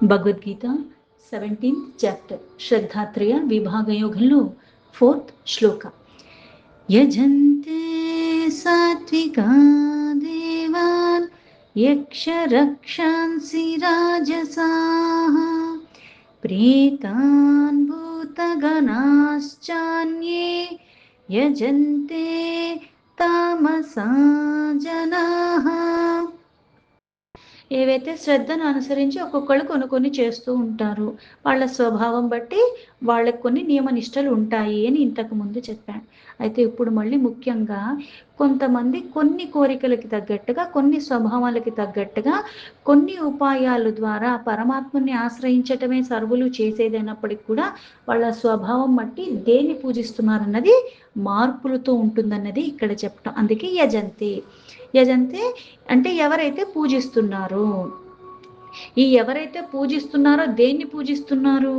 Bhagavad Gita 17th chapter శ్రద్ధాత్రయ విభాగయోగంలో 4th శ్లోక. యజంతే సాత్వికా దేవాన్ యక్ష రక్షాంసి రాజసాః ప్రేతాన్ భూతగణాశ్చాన్యే యజంతే తామసా జనాః. ఏవైతే శ్రద్ధను అనుసరించి ఒక్కొక్కళ్ళు కొన్ని చేస్తూ ఉంటారు. వాళ్ళ స్వభావం బట్టి వాళ్ళకి కొన్ని నియమనిష్టలు ఉంటాయి అని ఇంతకు ముందు చెప్పాను. అయితే ఇప్పుడు మళ్ళీ ముఖ్యంగా కొంతమంది కొన్ని కోరికలకి తగ్గట్టుగా, కొన్ని స్వభావాలకి తగ్గట్టుగా, కొన్ని ఉపాయాల ద్వారా పరమాత్మని ఆశ్రయించటమే సర్వులు చేసేదైనప్పటికీ కూడా వాళ్ళ స్వభావం బట్టి దేన్ని పూజిస్తున్నారన్నది మార్పులతో ఉంటుందన్నది ఇక్కడ చెప్పటం. అందుకే యజంతే. యజంతే అంటే ఎవరైతే పూజిస్తున్నారో, ఈ ఎవరైతే పూజిస్తున్నారో దేన్ని పూజిస్తున్నారు?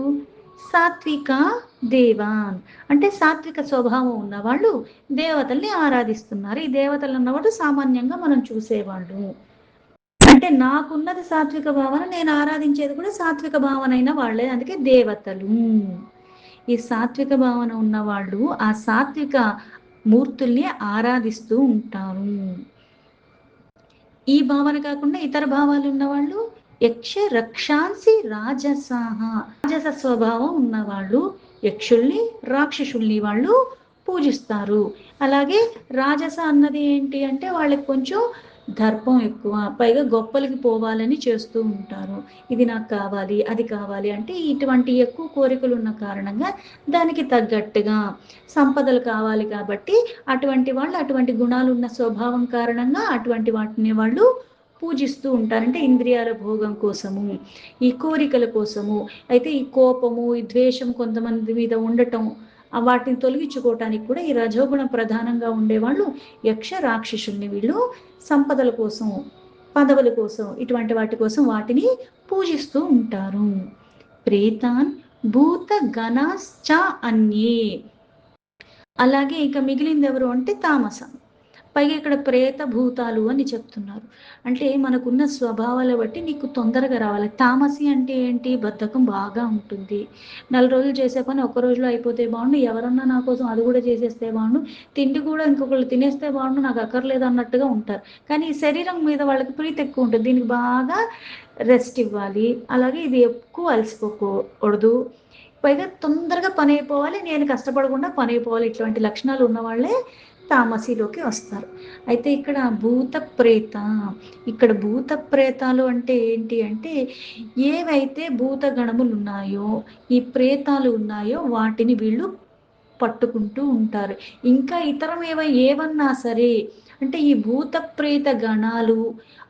సాత్విక దేవాన్ అంటే సాత్విక స్వభావం ఉన్నవాళ్ళు దేవతల్ని ఆరాధిస్తున్నారు. ఈ దేవతలు అన్నవాడు సామాన్యంగా మనం చూసేవాళ్ళు. అంటే నాకున్నది సాత్విక భావన, నేను ఆరాధించేది కూడా సాత్విక భావన అయిన వాళ్ళే, అందుకే దేవతలు. ఈ సాత్విక భావన ఉన్నవాళ్ళు ఆ సాత్విక మూర్తుల్ని ఆరాధిస్తూ ఉంటారు. ఈ భావన కాకుండా ఇతర భావాలు ఉన్నవాళ్ళు యక్ష రక్షాంసి రాజసాహ, రాజస స్వభావం ఉన్నవాళ్ళు యక్షుల్ని, రాక్షసుల్ని వాళ్ళు పూజిస్తారు. అలాగే రాజస అన్నది ఏంటి అంటే వాళ్ళకి కొంచెం దర్పం ఎక్కువ, పైగా గొప్పలకి పోవాలని చేస్తూ ఉంటారు. ఇది నాకు కావాలి, అది కావాలి అంటే ఇటువంటి ఎక్కువ కోరికలు ఉన్న కారణంగా దానికి తగ్గట్టుగా సంపదలు కావాలి కాబట్టి అటువంటి వాళ్ళు, అటువంటి గుణాలు ఉన్న స్వభావం కారణంగా అటువంటి వాటిని వాళ్ళు పూజిస్తూ ఉంటారు. అంటే ఇంద్రియాల భోగం కోసము, ఈ కోరికల కోసము. అయితే ఈ కోపము, ఈ ద్వేషం కొంతమంది మీద ఉండటం, వాటిని తొలగించుకోవటానికి కూడా ఈ రజోగుణ ప్రధానంగా ఉండేవాళ్ళు యక్ష రాక్షసుల్ని వీళ్ళు సంపదల కోసం, పదవుల కోసం, ఇటువంటి వాటి కోసం వాటిని పూజిస్తూ ఉంటారు. ప్రేతాన్ భూత గణాశ్చ అన్యే. అలాగే ఇక మిగిలింది ఎవరు అంటే తామసం. పైగా ఇక్కడ ప్రేత భూతాలు అని చెప్తున్నారు. అంటే మనకున్న స్వభావాల బట్టి నీకు తొందరగా రావాలి. తామసి అంటే ఏంటి? బద్ధకం బాగా ఉంటుంది. 4 రోజులు చేసే పని ఒక్క రోజులో అయిపోతే బాగుండు, ఎవరన్నా నా కోసం అది కూడా చేసేస్తే బాగుండు, తిండి కూడా ఇంకొకళ్ళు తినేస్తే బాగుండు, నాకు అక్కర్లేదు అన్నట్టుగా ఉంటారు. కానీ ఈ శరీరం మీద వాళ్ళకి ప్రీతి ఎక్కువ ఉంటుంది. దీనికి బాగా రెస్ట్ ఇవ్వాలి. అలాగే ఇది ఎక్కువ అలసిపోకూడదు, పైగా తొందరగా పని అయిపోవాలి, నేను కష్టపడకుండా పని అయిపోవాలి. ఇటువంటి లక్షణాలు ఉన్నవాళ్ళే తామసిలోకి వస్తారు. అయితే ఇక్కడ భూత ప్రేత, ఇక్కడ భూత ప్రేతాలు అంటే ఏంటి అంటే ఏవైతే భూత గణములు ఉన్నాయో, ఈ ప్రేతాలు ఉన్నాయో వాటిని వీళ్ళు పట్టుకుంటూ ఉంటారు. ఇంకా ఇతరం ఏవన్నా సరే, అంటే ఈ భూత ప్రేత గణాలు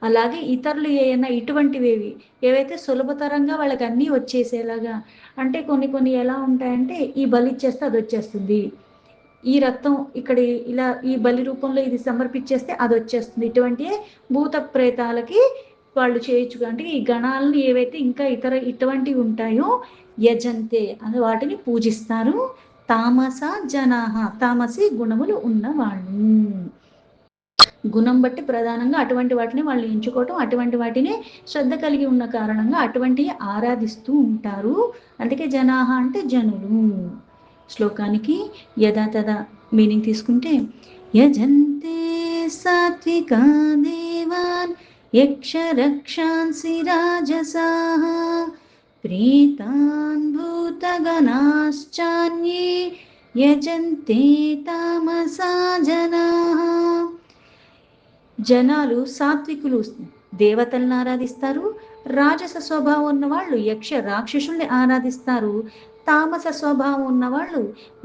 అలాగే ఇతరులు ఏమైనా ఇటువంటివేవి ఏవైతే సులభతరంగా వాళ్ళకి అన్నీ వచ్చేసేలాగా, అంటే కొన్ని ఎలా ఉంటాయంటే ఈ బలి ఇచ్చేస్తే అది వచ్చేస్తుంది, ఈ రక్తం ఇక్కడ ఇలా ఈ బలి రూపంలో ఇది సమర్పించేస్తే అది వచ్చేస్తుంది, ఇటువంటి భూత ప్రేతాలకి వాళ్ళు చేయొచ్చు. అంటే ఈ గణాలను ఏవైతే ఇంకా ఇటువంటివి ఉంటాయో యజంతే అని వాటిని పూజిస్తారు. తామస జనాహ, తామసి గుణములు ఉన్నవాళ్ళు. గుణం బట్టి ప్రధానంగా అటువంటి వాటిని వాళ్ళు ఎంచుకోవటం, అటువంటి వాటిని శ్రద్ధ కలిగి ఉన్న కారణంగా అటువంటి ఆరాధిస్తూ ఉంటారు. అందుకే జనాహ అంటే జనులు. శ్లోకానికి యథాతథ మీనింగ్ తీసుకుంటే యజంతే సాత్వికా దేవాన్ యక్ష రక్షాంసి రాజసాః ప్రీతాన్ భూతగణాశ్చాన్యే యజంతే తామసా జనాః. జనాలు సాత్వికులు దేవతలను ఆరాధిస్తారు, రాజస స్వభావం ఉన్నవాళ్ళు యక్ష రాక్షసుల్ని ఆరాధిస్తారు, తామస స్వభావం ఉన్నవాళ్ళు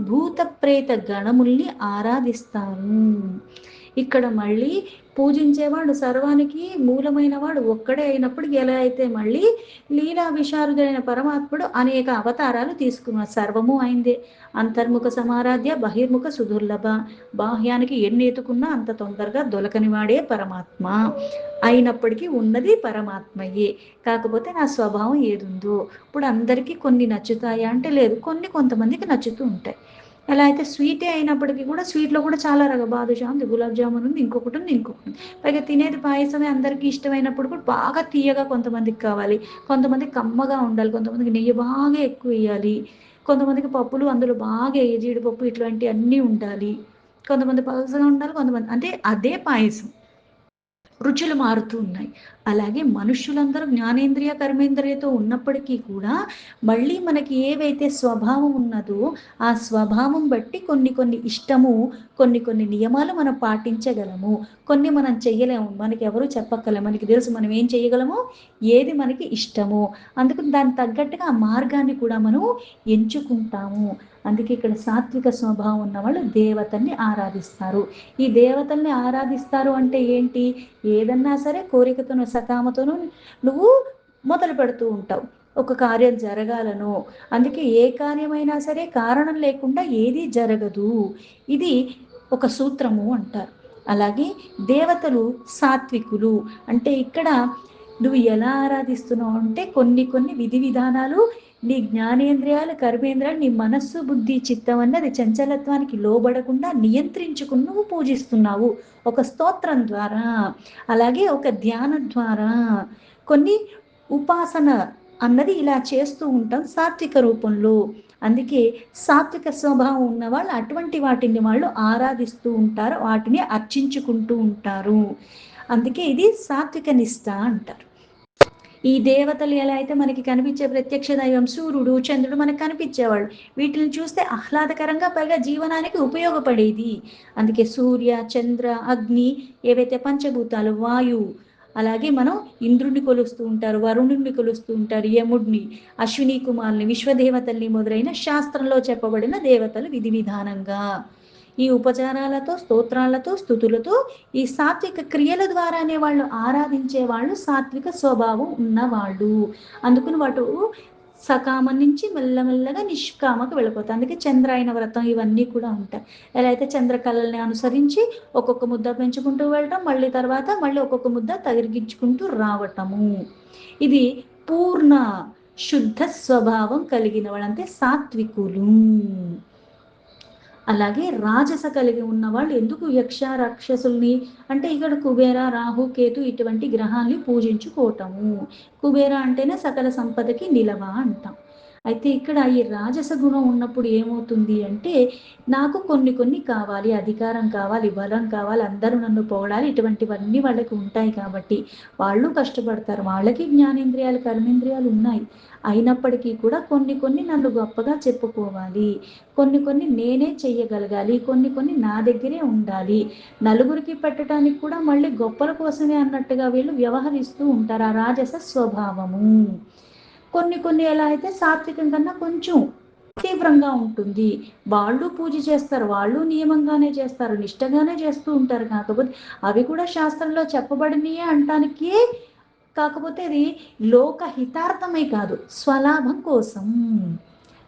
భూత ప్రేత గణముల్ని ఆరాధిస్తారు. ఇక్కడ మళ్ళీ పూజించేవాడు సర్వానికి మూలమైన వాడు ఒక్కడే అయినప్పుడు ఎలా అయితే మళ్ళీ లీలా విశారదుడైన పరమాత్ముడు అనేక అవతారాలు తీసుకున్నారు. సర్వము అయిందే. అంతర్ముఖ సమారాధ్య, బహిర్ముఖ సుదుర్లభ. బాహ్యానికి ఎన్ని ఎత్తుకున్నా అంత తొందరగా దొలకని వాడే పరమాత్మ. అయినప్పటికీ ఉన్నది పరమాత్మయే. కాకపోతే నా స్వభావం ఏదుందో ఇప్పుడు అందరికీ కొన్ని నచ్చుతాయా అంటే లేదు, కొంతమందికి నచ్చుతూ ఉంటాయి. ఎలా అయితే స్వీటే అయినప్పటికీ కూడా స్వీట్‌లో కూడా చాలా బాదుషా ఉంది, గులాబ్ జామున్ ఉంది, ఇంకొకటి ఉంది, ఇంకొకటి ఉంది. పైగా తినేది పాయసమే అందరికీ ఇష్టమైనప్పుడు కూడా బాగా తియ్యగా కొంతమందికి కావాలి. కొంతమందికి కమ్మగా ఉండాలి. కొంతమందికి నెయ్యి బాగా ఎక్కువెయ్యాలి. కొంతమందికి పప్పులు అందులో బాగా జీడిపప్పు ఇట్లాంటియన్నీ ఉండాలి. కొంతమంది పల్చగా ఉండాలి. కొంతమంది అంటే అదే పాయసం. రుచులు మారుతూ ఉన్నాయి. అలాగే మనుష్యులందరూ జ్ఞానేంద్రియ, కర్మేంద్రియతో ఉన్నప్పటికీ కూడా మళ్ళీ మనకి ఏవైతే స్వభావం ఉన్నదో ఆ స్వభావం బట్టి కొన్ని కొన్ని ఇష్టము, కొన్ని కొన్ని నియమాలు మనం పాటించగలము. కొన్ని మనం చెయ్యలేము. మనకెవరు చెప్పక్కర్లే. మనకి తెలుసు మనం ఏం చేయగలమో, ఏది మనకి ఇష్టమో. అందుకని దానికి తగ్గట్టుగా ఆ మార్గాన్ని కూడా మనం ఎంచుకుంటాము. అందుకే ఇక్కడ సాత్విక స్వభావం ఉన్నవాళ్ళు దేవతల్ని ఆరాధిస్తారు. ఈ దేవతల్ని ఆరాధిస్తారు అంటే ఏంటి? ఏదన్నా సరే కోరికతోనో, సకామతోనో నువ్వు మొదలు పెడుతూ ఉంటావు. ఒక కార్యం జరగాలనో, అందుకే ఏ కార్యమైనా సరే కారణం లేకుండా ఏదీ జరగదు. ఇది ఒక సూత్రము అంటారు. అలాగే దేవతలు సాత్వికులు. అంటే ఇక్కడ నువ్వు ఎలా ఆరాధిస్తున్నావు అంటే కొన్ని కొన్ని విధి విధానాలు నీ జ్ఞానేంద్రియాలు, కర్మేంద్రియాలు, నీ మనస్సు, బుద్ధి, చిత్తం అన్నది చంచలత్వానికి లోబడకుండా నియంత్రించుకుని నువ్వు పూజిస్తున్నావు. ఒక స్తోత్రం ద్వారా, అలాగే ఒక ధ్యానం ద్వారా, కొన్ని ఉపాసన అన్నది ఇలా చేస్తూ ఉంటాం సాత్విక రూపంలో. అందుకే సాత్విక స్వభావం ఉన్నవాళ్ళు అటువంటి వాటిని వాళ్ళు ఆరాధిస్తూ ఉంటారు, వాటిని అర్చించుకుంటూ ఉంటారు. అందుకే ఇది సాత్విక నిష్ఠ అంటారు. ఈ దేవతలు ఎలా అయితే మనకి కనిపించే ప్రత్యక్ష దైవం సూర్యుడు, చంద్రుడు మనకు కనిపించేవాళ్ళు. వీటిని చూస్తే ఆహ్లాదకరంగా పైగా జీవనానికి ఉపయోగపడేది. అందుకే సూర్య, చంద్ర, అగ్ని ఏవైతే పంచభూతాలు, వాయువు, అలాగే మనం ఇంద్రుడిని కొలుస్తూ ఉంటారు, వరుణుడిని కొలుస్తూ ఉంటారు, యముడిని, అశ్విని కుమారుని, విశ్వదేవతల్ని మొదలైన శాస్త్రంలో చెప్పబడిన దేవతలు విధి విధానంగా ఈ ఉపచారాలతో, స్తోత్రాలతో, స్తుతులతో ఈ సాత్విక క్రియల ద్వారానే వాళ్ళు ఆరాధించే వాళ్ళు సాత్విక స్వభావం ఉన్నవాళ్ళు. అందుకని వాటు సకామం నుంచి మెల్లమెల్లగా నిష్కామకు వెళ్ళిపోతాయి. అందుకే చంద్రాయన వ్రతం ఇవన్నీ కూడా ఉంటాయి. ఎలా అయితే చంద్రకళల్ని అనుసరించి ఒక్కొక్క ముద్ద పెంచుకుంటూ వెళ్ళటం, మళ్ళీ తర్వాత మళ్ళీ ఒక్కొక్క ముద్ద తగిలిగించుకుంటూ రావటము. ఇది పూర్ణ శుద్ధ స్వభావం కలిగిన వాళ్ళు, అంటే సాత్వికులు. అలాగే రాజస కలిగి ఉన్నవాళ్ళు ఎందుకు యక్ష రాక్షసుల్ని అంటే ఇక్కడ కుబేర, రాహు, కేతు ఇటువంటి గ్రహాల్ని పూజించుకోవటము. కుబేర అంటేనే సకల సంపదకి నిలవ అంటాం. అయితే ఇక్కడ ఈ రాజస గుణం ఉన్నప్పుడు ఏమవుతుంది అంటే నాకు కొన్ని కొన్ని కావాలి, అధికారం కావాలి, బలం కావాలి, అందరూ నన్ను పొగడాలి, ఇటువంటివన్నీ వాళ్ళకి ఉంటాయి కాబట్టి వాళ్ళు కష్టపడతారు. వాళ్ళకి జ్ఞానేంద్రియాలు, కర్మేంద్రియాలు ఉన్నాయి. అయినప్పటికీ కూడా కొన్ని కొన్ని నన్ను గొప్పగా చెప్పుకోవాలి, కొన్ని కొన్ని నేనే చెయ్యగలగాలి, కొన్ని కొన్ని నా దగ్గరే ఉండాలి, నలుగురికి పెట్టడానికి కూడా మళ్ళీ గొప్పల కోసమే అన్నట్టుగా వీళ్ళు వ్యవహరిస్తూ ఉంటారు. ఆ రాజస స్వభావము. కొన్ని కొన్ని ఎలా అయితే సాత్వికం కన్నా కొంచెం తీవ్రంగా ఉంటుంది. వాళ్ళు పూజ చేస్తారు, వాళ్ళు నియమంగానే చేస్తారు, నిష్టగానే చేస్తూ ఉంటారు. కాకపోతే అవి కూడా శాస్త్రంలో చెప్పబడినయే అంటానికి, కాకపోతే అది లోక హితార్థమై కాదు, స్వలాభం కోసం.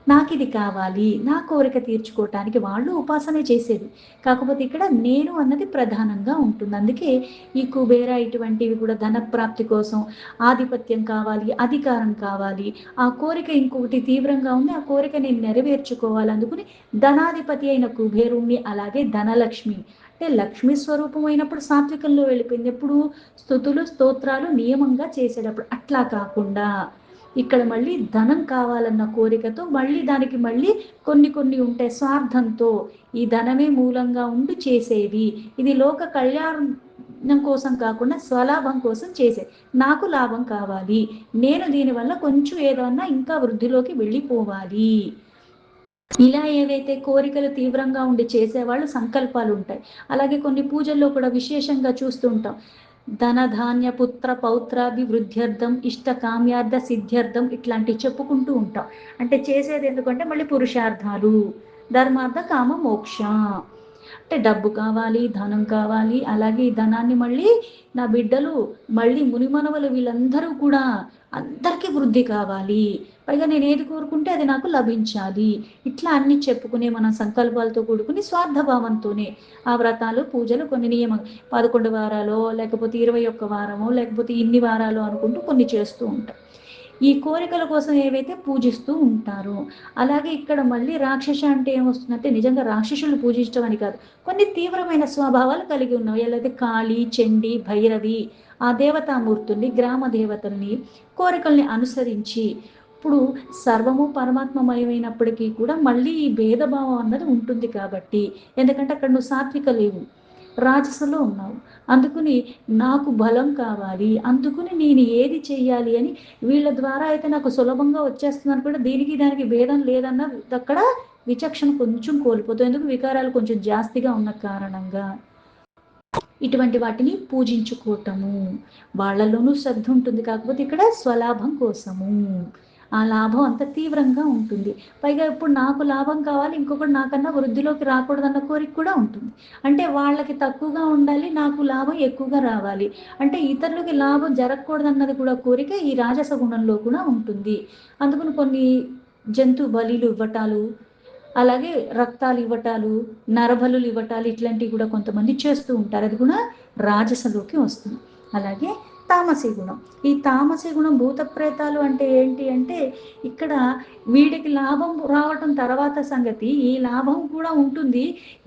నాకిది కావాలి, నా కోరిక తీర్చుకోవటానికి వాళ్ళు ఉపాసనే చేసేది. కాకపోతే ఇక్కడ నేను అన్నది ప్రధానంగా ఉంటుంది. అందుకే ఈ కుబేర ఇటువంటివి కూడా ధనప్రాప్తి కోసం, ఆధిపత్యం కావాలి, అధికారం కావాలి, ఆ కోరిక ఇంకొకటి తీవ్రంగా ఉంది, ఆ కోరిక నేను నెరవేర్చుకోవాలి. అందుకని ధనాధిపతి అయిన కుబేరుణ్ణి, అలాగే ధనలక్ష్మి అంటే లక్ష్మీ స్వరూపం అయినప్పుడు సాత్వికంలో వెళ్ళిపోయింది. ఎప్పుడు స్తుతులు, స్తోత్రాలు నియమంగా చేసేటప్పుడు. అట్లా కాకుండా ఇక్కడ మళ్ళీ ధనం కావాలన్న కోరికతో మళ్ళీ దానికి మళ్ళీ కొన్ని కొన్ని ఉంటాయి స్వార్థంతో, ఈ ధనమే మూలంగా ఉండి చేసేవి. ఇది లోక కళ్యాణం కోసం కాకుండా స్వలాభం కోసం చేసేది. నాకు లాభం కావాలి, నేను దీనివల్ల కొంచెం ఏదన్నా ఇంకా వృద్ధిలోకి వెళ్ళిపోవాలి. ఇలా ఏవైతే కోరికలు తీవ్రంగా ఉండి చేసేవాళ్ళు సంకల్పాలు ఉంటాయి. అలాగే కొన్ని పూజల్లో కూడా విశేషంగా చూస్తూ ఉంటాం. ధన ధాన్య పుత్ర పౌత్రాభివృద్ధ్యర్థం ఇష్ట కామ్యార్థ సిద్ధ్యర్థం ఇట్లాంటివి చెప్పుకుంటూ ఉంటాం. అంటే చేసేది ఎందుకంటే మళ్ళీ పురుషార్థాలు, ధర్మార్థ కామ మోక్ష. అంటే డబ్బు కావాలి, ధనం కావాలి, అలాగే ఈ ధనాన్ని మళ్ళీ నా బిడ్డలు, మళ్ళీ మునిమనవలు వీళ్ళందరూ కూడా అందరికీ వృద్ధి కావాలి, పైగా నేను ఏది కోరుకుంటే అది నాకు లభించాలి. ఇట్లా అన్ని చెప్పుకునే మనం సంకల్పాలతో కూడుకుని స్వార్థభావంతోనే ఆ వ్రతాలు, పూజలు కొన్ని నియమం 11 వారాలో, లేకపోతే 21 వారమో, లేకపోతే ఇన్ని వారాలు అనుకుంటూ కొన్ని చేస్తూ ఉంటాం. ఈ కోరికల కోసం ఏవైతే పూజిస్తూ ఉంటారో. అలాగే ఇక్కడ మళ్ళీ రాక్షస అంటే ఏమొస్తుందంటే నిజంగా రాక్షసులు పూజించడం అని కాదు. కొన్ని తీవ్రమైన స్వభావాలు కలిగి ఉన్నవి. ఎలా అయితే కాళి, చండి, భైరవి ఆ దేవతామూర్తుల్ని, గ్రామ దేవతల్ని, కోరికల్ని అనుసరించి ఇప్పుడు సర్వము పరమాత్మమయమైనప్పటికీ కూడా మళ్ళీ ఈ భేదభావం అన్నది ఉంటుంది కాబట్టి. ఎందుకంటే అక్కడ నువ్వు సాత్విక లేవు. రాజసలో ఉన్నావు. అందుకని నాకు బలం కావాలి. అందుకని నేను ఏది చెయ్యాలి అని వీళ్ళ ద్వారా అయితే నాకు సులభంగా వచ్చేస్తుందని కూడా దీనికి దానికి భేదం లేదన్న అక్కడ విచక్షణ కొంచెం కోల్పోతుంది. ఎందుకు వికారాలు కొంచెం జాస్తిగా ఉన్న కారణంగా. ఇటువంటి వాటిని పూజించుకోవటము. వాళ్ళలోనూ శ్రద్ధ ఉంటుంది. కాకపోతే ఇక్కడ స్వలాభం కోసము. ఆ లాభం అంత తీవ్రంగా ఉంటుంది. పైగా ఇప్పుడు నాకు లాభం కావాలి, ఇంకొకటి నాకన్నా వృద్ధిలోకి రాకూడదన్న కోరిక కూడా ఉంటుంది. అంటే వాళ్ళకి తక్కువగా ఉండాలి, నాకు లాభం ఎక్కువగా రావాలి. అంటే ఇతరులకి లాభం జరగకూడదన్నది కూడా కోరిక ఈ రాజస గుణంలో కూడా ఉంటుంది. అందుకని కొన్ని జంతు బలిలు ఇవ్వటాలు, అలాగే రక్తాలు ఇవ్వటాలు, నరబలులు ఇవ్వటాలు ఇట్లాంటివి కూడా కొంతమంది చేస్తూ ఉంటారు. అది కూడా రాజసలోకి వస్తుంది. అలాగే తామసీ గుణం. ఈ తామసీ గుణం భూత ప్రేతాలు అంటే ఏంటి అంటే ఇక్కడ వీడికి లాభం రావటం తర్వాత సంగతి, ఈ లాభం కూడా ఉంటుంది.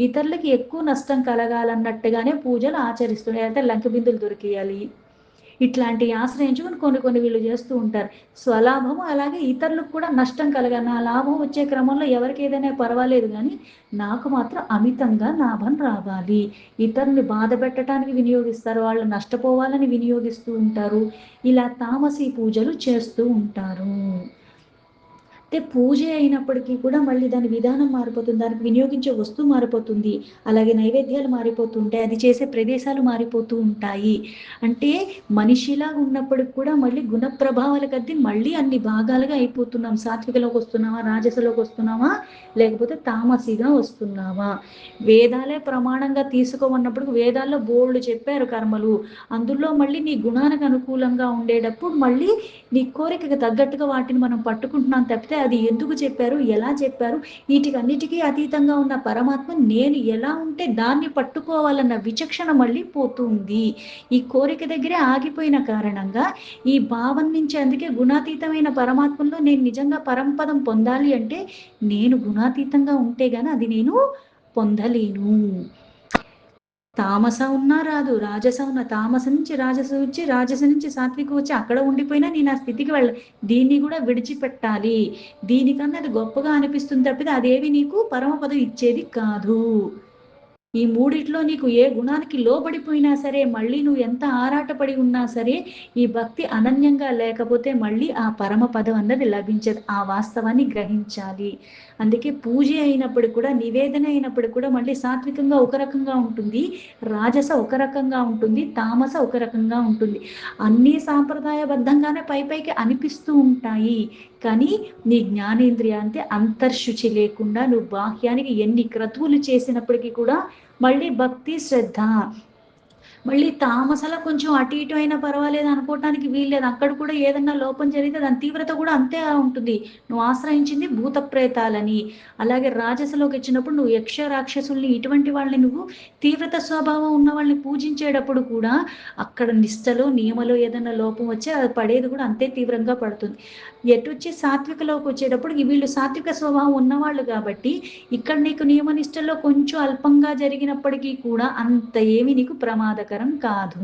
ఇతరులకి ఎక్కువ నష్టం కలగాలన్నట్టుగానే పూజలు ఆచరిస్తున్నాయి. అంటే లంక బిందులు దొరికేయాలి, ఇట్లాంటివి ఆశ్రయించుకుని కొన్ని కొన్ని వీళ్ళు చేస్తూ ఉంటారు. స్వలాభము అలాగే ఇతరులకు కూడా నష్టం కలగాలి. నా లాభం వచ్చే క్రమంలో ఎవరికి ఏదైనా పర్వాలేదు, కానీ నాకు మాత్రం అమితంగా లాభం రావాలి. ఇతరుల్ని బాధ పెట్టడానికి వినియోగిస్తారు, వాళ్ళు నష్టపోవాలని వినియోగిస్తూ ఉంటారు. ఇలా తామసీ పూజలు చేస్తూ ఉంటారు. అంటే పూజ అయినప్పటికీ కూడా మళ్ళీ దాని విధానం మారిపోతుంది, దానికి వినియోగించే వస్తువు మారిపోతుంది, అలాగే నైవేద్యాలు మారిపోతూ ఉంటాయి, అది చేసే ప్రదేశాలు మారిపోతూ ఉంటాయి. అంటే మనిషిలా ఉన్నప్పటికి కూడా మళ్ళీ గుణ ప్రభావాల కొద్దీ మళ్ళీ అన్ని భాగాలుగా అయిపోతున్నాం. సాత్వికలోకి వస్తున్నామా, రాజసలోకి వస్తున్నామా, లేకపోతే తామసిగా వస్తున్నామా. వేదాలే ప్రమాణంగా తీసుకోమన్నప్పుడు వేదాల్లో బోల్డ్ చెప్పారు కర్మలు. అందులో మళ్ళీ నీ గుణానికి అనుకూలంగా ఉండేటప్పుడు మళ్ళీ నీ కోరికకు తగ్గట్టుగా వాటిని మనం పట్టుకుంటున్నాం తప్పితే అది ఎందుకు చెప్పారు, ఎలా చెప్పారు, వీటికన్నిటికీ అతీతంగా ఉన్న పరమాత్మ నేను ఎలా ఉంటే దాన్ని పట్టుకోవాలన్న విచక్షణ మళ్ళీ పోతుంది. ఈ కోరిక దగ్గరే ఆగిపోయిన కారణంగా ఈ భావం నుంచి, అందుకే గుణాతీతమైన పరమాత్మలో నేను నిజంగా పరంపదం పొందాలి అంటే నేను గుణాతీతంగా ఉంటే గాని అది నేను పొందలేను. తామస ఉన్నా రాదు, రాజస ఉన్న తామస నుంచి రాజస వచ్చి, రాజస నుంచి సాత్విక వచ్చి అక్కడ ఉండిపోయినా నేను ఆ స్థితికి దీన్ని కూడా విడిచిపెట్టాలి. దీనికన్నా అది గొప్పగా అనిపిస్తుంది తప్పితే అదేవి నీకు పరమపదం ఇచ్చేది కాదు. ఈ మూడిట్లో నీకు ఏ గుణానికి లోబడిపోయినా సరే, మళ్ళీ నువ్వు ఎంత ఆరాటపడి ఉన్నా సరే, ఈ భక్తి అనన్యంగా లేకపోతే మళ్ళీ ఆ పరమ పదం అన్నది లభించదు. ఆ వాస్తవాన్ని గ్రహించాలి. అందుకే పూజ అయినప్పుడు కూడా, నివేదన అయినప్పుడు కూడా మళ్ళీ సాత్వికంగా ఒక రకంగా ఉంటుంది, రాజస ఒక రకంగా ఉంటుంది, తామస ఒక రకంగా ఉంటుంది. అన్నీ సాంప్రదాయబద్ధంగానే పైకి అనిపిస్తూ ఉంటాయి. కానీ నీ జ్ఞానేంద్రియ అంటే అంతర్శుచి లేకుండా నువ్వు బాహ్యానికి ఎన్ని క్రతువులు చేసినప్పటికీ కూడా మళ్ళీ భక్తి శ్రద్ధ, మళ్ళీ తామసల కొంచెం అటు ఇటు అయినా పర్వాలేదు అనుకోవటానికి వీల్లేదు. అక్కడ కూడా ఏదన్నా లోపం జరిగితే దాని తీవ్రత కూడా అంతే ఉంటుంది. నువ్వు ఆశ్రయించింది భూత ప్రేతాలని. అలాగే రాజసలోకి వచ్చినప్పుడు నువ్వు యక్ష రాక్షసుల్ని ఇటువంటి వాళ్ళని నువ్వు తీవ్రత స్వభావం ఉన్న వాళ్ళని పూజించేటప్పుడు కూడా అక్కడ నిష్టలో నియమలో ఏదైనా లోపం వచ్చి అది పడేది కూడా అంతే తీవ్రంగా పడుతుంది. ఎటొచ్చి సాత్వికలోకి వచ్చేటప్పుడు వీళ్ళు సాత్విక స్వభావం ఉన్నవాళ్ళు కాబట్టి ఇక్కడ నీకు నియమనిష్టలో కొంచెం అల్పంగా జరిగినప్పటికీ కూడా అంత ఏమి నీకు ప్రమాదకరం కాదు.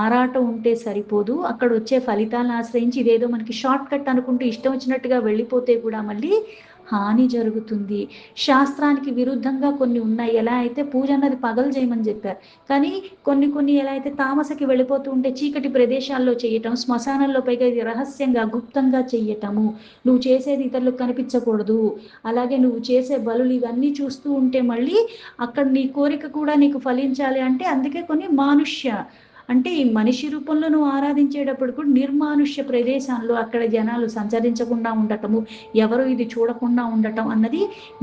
ఆరాటం ఉంటే సరిపోదు, అక్కడ వచ్చే ఫలితాలను ఆశ్రయించి ఇదేదో మనకి షార్ట్ కట్ అనుకుంటూ ఇష్టం వచ్చినట్టుగా వెళ్ళిపోతే కూడా మళ్ళీ హాని జరుగుతుంది. శాస్త్రానికి విరుద్ధంగా కొన్ని ఉన్నాయి. ఎలా అయితే పూజ అన్నది పగలు చేయమని చెప్పారు, కానీ కొన్ని ఎలా అయితే తామసకి వెళ్ళిపోతూ ఉంటే చీకటి ప్రదేశాల్లో చేయటం, శ్మశానంలో పైగా ఇది రహస్యంగా గుప్తంగా చెయ్యటము, నువ్వు చేసేది ఇతరులకు కనిపించకూడదు, అలాగే నువ్వు చేసే బలులు ఇవన్నీ చూస్తూ ఉంటే మళ్ళీ అక్కడ నీ కోరిక కూడా నీకు ఫలించాలి అంటే అందుకే కొన్ని మానుష్య అంటే ఈ మనిషి రూపంలో నువ్వు ఆరాధించేటప్పుడు కూడా నిర్మానుష్య ప్రదేశాల్లో అక్కడ జనాలు సంచరించకుండా ఉండటము, ఎవరు ఇది చూడకుండా ఉండటం అన్నది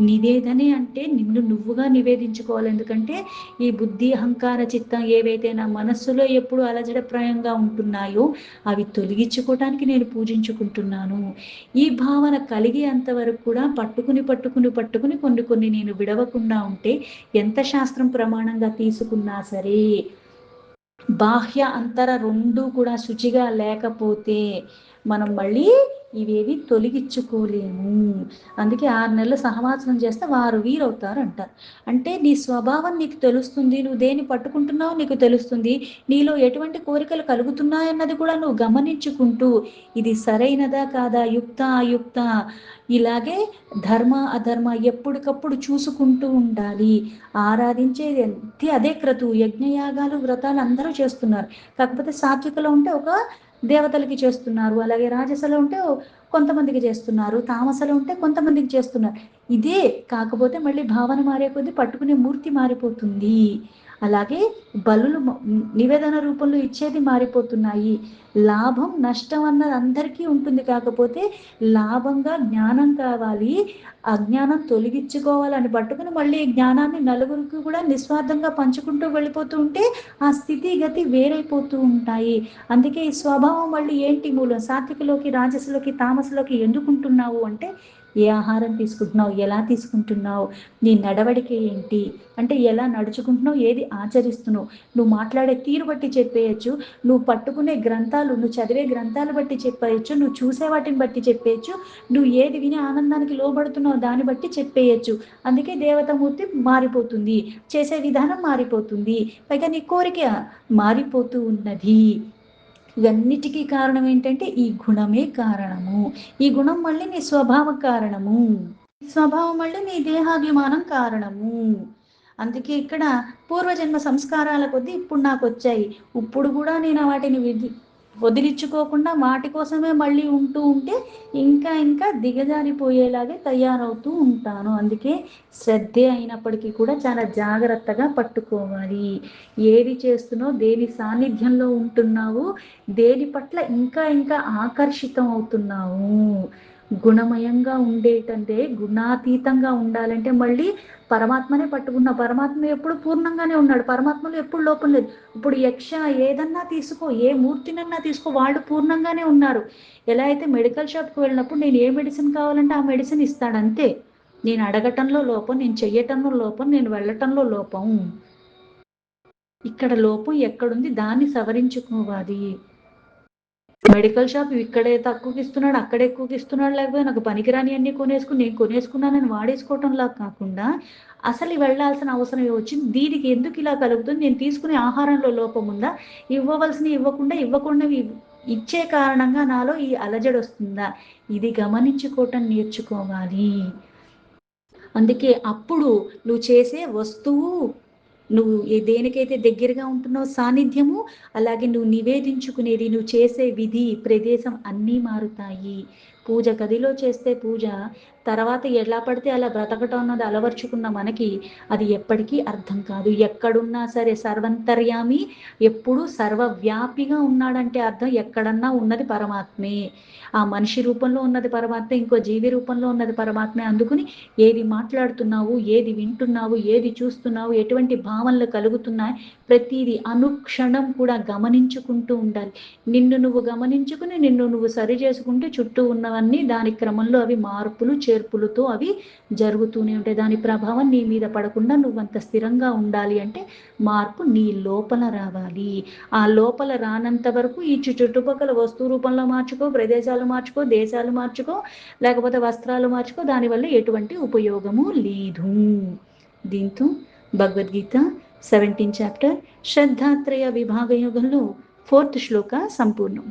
నివేదనే. అంటే నిన్ను నువ్వుగా నివేదించుకోవాలి. ఎందుకంటే ఈ బుద్ధి అహంకార చిత్తం ఏవైతే నా మనస్సులో ఎప్పుడు అలజడప్రాయంగా ఉంటున్నాయో అవి తొలగించుకోవటానికి నేను పూజించుకుంటున్నాను. ఈ భావన కలిగేంత వరకు కూడా పట్టుకుని కొన్ని నేను విడవకుండా ఉంటే ఎంత శాస్త్రం ప్రమాణంగా తీసుకున్నా సరే, బాహ్య అంతర రెండూ కూడా శుచిగా లేకపోతే మనం మళ్ళీ ఇవేవి తొలగించుకోలేము. అందుకే 6 నెలలు సహవాసం చేస్తే వారు వీరవుతారు అంటారు. అంటే నీ స్వభావం నీకు తెలుస్తుంది, నువ్వు దేన్ని పట్టుకుంటున్నావో నీకు తెలుస్తుంది, నీలో ఎటువంటి కోరికలు కలుగుతున్నాయన్నది కూడా నువ్వు గమనించుకుంటూ ఇది సరైనదా కాదా, యుక్త అయుక్త, ఇలాగే ధర్మ అధర్మ ఎప్పటికప్పుడు చూసుకుంటూ ఉండాలి. ఆరాధించేది అదే క్రతువు. యజ్ఞయాగాలు వ్రతాలు అందరూ చేస్తున్నారు. కాకపోతే సాత్వికలో ఉంటే ఒక దేవతలకి చేస్తున్నారు, అలాగే రాజసలో ఉంటే కొంతమందికి చేస్తున్నారు, తామసలో ఉంటే కొంతమందికి చేస్తున్నారు. ఇదే కాకపోతే మళ్ళీ భావన మారే కొద్దీ పట్టుకునే మూర్తి మారిపోతుంది. అలాగే బలులు నివేదన రూపంలో ఇచ్చేది మారిపోతున్నాయి. లాభం నష్టం అన్నది అందరికీ ఉంటుంది, కాకపోతే లాభంగా జ్ఞానం కావాలి, అజ్ఞానం తొలగించుకోవాలని పట్టుకుని మళ్ళీ జ్ఞానాన్ని నలుగురికి కూడా నిస్వార్థంగా పంచుకుంటూ వెళ్ళిపోతూ ఉంటే ఆ స్థితి గతి వేరైపోతూ ఉంటాయి. అందుకే ఈ స్వభావం మళ్ళీ ఏంటి మూలం, సాత్వికలోకి రాజసులోకి తామసులోకి ఎందుకుంటున్నావు అంటే ఏ ఆహారం తీసుకుంటున్నావు, ఎలా తీసుకుంటున్నావు, నీ నడవడిక ఏంటి, అంటే ఎలా నడుచుకుంటున్నావు, ఏది ఆచరిస్తున్నావు, నువ్వు మాట్లాడే తీరు బట్టి చెప్పేయచ్చు, నువ్వు పట్టుకునే గ్రంథాలు, నువ్వు చదివే గ్రంథాలు బట్టి చెప్పేయచ్చు, నువ్వు చూసే వాటిని బట్టి చెప్పేయచ్చు, నువ్వు ఏది విని ఆనందానికి లోబడుతున్నావు దాన్ని బట్టి చెప్పేయచ్చు. అందుకే దేవతామూర్తి మారిపోతుంది, చేసే విధానం మారిపోతుంది, పైగా నీ కోరిక మారిపోతూ ఉన్నది. ఇవన్నిటికీ కారణం ఏంటంటే ఈ గుణమే కారణము. ఈ గుణం మళ్ళీ నీ స్వభావ కారణము, స్వభావం మళ్ళీ నీ దేహాభిమానం కారణము. అందుకే ఇక్కడ పూర్వజన్మ సంస్కారాల కొద్దీ ఇప్పుడు నాకు వచ్చాయి, ఇప్పుడు కూడా నేను వాటిని వదిలించుకోకుండా వాటి కోసమే మళ్ళీ ఉంటూ ఉంటే ఇంకా ఇంకా దిగజారిపోయేలాగే తయారవుతూ ఉంటాను. అందుకే శ్రద్ధే అయినప్పటికీ కూడా చాలా జాగ్రత్తగా పట్టుకోవాలి. ఏది చేస్తున్నావు, దేని సాన్నిధ్యంలో ఉంటున్నావు, దేని పట్ల ఇంకా ఇంకా ఆకర్షితం అవుతున్నావు. గుణమయంగా ఉండేటంటే, గుణాతీతంగా ఉండాలంటే మళ్ళీ పరమాత్మనే పట్టుకున్న, పరమాత్మ ఎప్పుడు పూర్ణంగానే ఉన్నాడు, పరమాత్మలో ఎప్పుడు లోపం లేదు. ఇప్పుడు యక్ష ఏదన్నా తీసుకో, ఏ మూర్తినన్నా తీసుకో, వాళ్ళు పూర్ణంగానే ఉన్నారు. ఎలా అయితే మెడికల్ షాప్కి వెళ్ళినప్పుడు నేను ఏ మెడిసిన్ కావాలంటే ఆ మెడిసిన్ ఇస్తాడు అంతే. నేను అడగటంలో లోపం, నేను చెయ్యటంలో లోపం, నేను వెళ్ళటంలో లోపం. ఇక్కడ లోపం ఎక్కడుంది దాన్ని సవరించుకోవాలి. మెడికల్ షాప్ ఇక్కడే తక్కువకి ఇస్తున్నాడు, అక్కడే ఎక్కువకి ఇస్తున్నాడు, లేకపోతే నాకు పనికిరాని అన్ని కొనేసుకుని నేను కొనేసుకున్నానని వాడేసుకోవటంలా కాకుండా అసలు వెళ్ళాల్సిన అవసరం వచ్చింది, దీనికి ఎందుకు ఇలా కలుగుతుంది, నేను తీసుకునే ఆహారంలో లోపం ఉందా, ఇవ్వవలసినవి ఇవ్వకుండా ఇవ్వకుండావి ఇచ్చే కారణంగా నాలో ఈ అలజడి వస్తుందా, ఇది గమనించుకోవటం నేర్చుకోవాలి. అందుకే అప్పుడు నువ్వు చేసే వస్తువు, నువ్వు దేనికైతే దగ్గరగా ఉంటున్నావు సాన్నిధ్యము, అలాగే నువ్వు నివేదించుకునేది, నువ్వు చేసే విధి ప్రదేశం అన్నీ మారుతాయి. పూజ గదిలో చేస్తే పూజ, తర్వాత ఎలా పడితే అలా బ్రతకటం అన్నది అలవర్చుకున్న మనకి అది ఎప్పటికీ అర్థం కాదు. ఎక్కడున్నా సరే సర్వంతర్యామి, ఎప్పుడు సర్వవ్యాపిగా ఉన్నాడంటే అర్థం ఎక్కడన్నా ఉన్నది పరమాత్మే. ఆ మనిషి రూపంలో ఉన్నది పరమాత్మే, ఇంకో జీవి రూపంలో ఉన్నది పరమాత్మే. అందుకుని ఏది మాట్లాడుతున్నావు, ఏది వింటున్నావు, ఏది చూస్తున్నావు, ఎటువంటి భావనలు కలుగుతున్నాయి, ప్రతిదీ అనుక్షణం కూడా గమనించుకుంటూ ఉండాలి. నిన్ను నువ్వు గమనించుకుని నిన్ను నువ్వు సరి చేసుకుంటే చుట్టూ ఉన్నవన్నీ దాని క్రమంలో అవి మార్పులు చేర్పులతో అవి జరుగుతూనే ఉంటాయి. దాని ప్రభావం నీ మీద పడకుండా నువ్వంత స్థిరంగా ఉండాలి అంటే మార్పు నీ లోపల రావాలి. ఆ లోపల రానంత వరకు ఈ చుట్టుపక్కల వస్తువు రూపంలో మార్చుకో, ప్రదేశాలు మార్చుకో, దేశాలు మార్చుకో, లేకపోతే వస్త్రాలు మార్చుకో, దానివల్ల ఎటువంటి ఉపయోగము లేదు. దీంతో భగవద్గీత 17th చాప్టర్ శ్రద్ధాత్రయ విభాగ యోగంలో 4th శ్లోక సంపూర్ణం.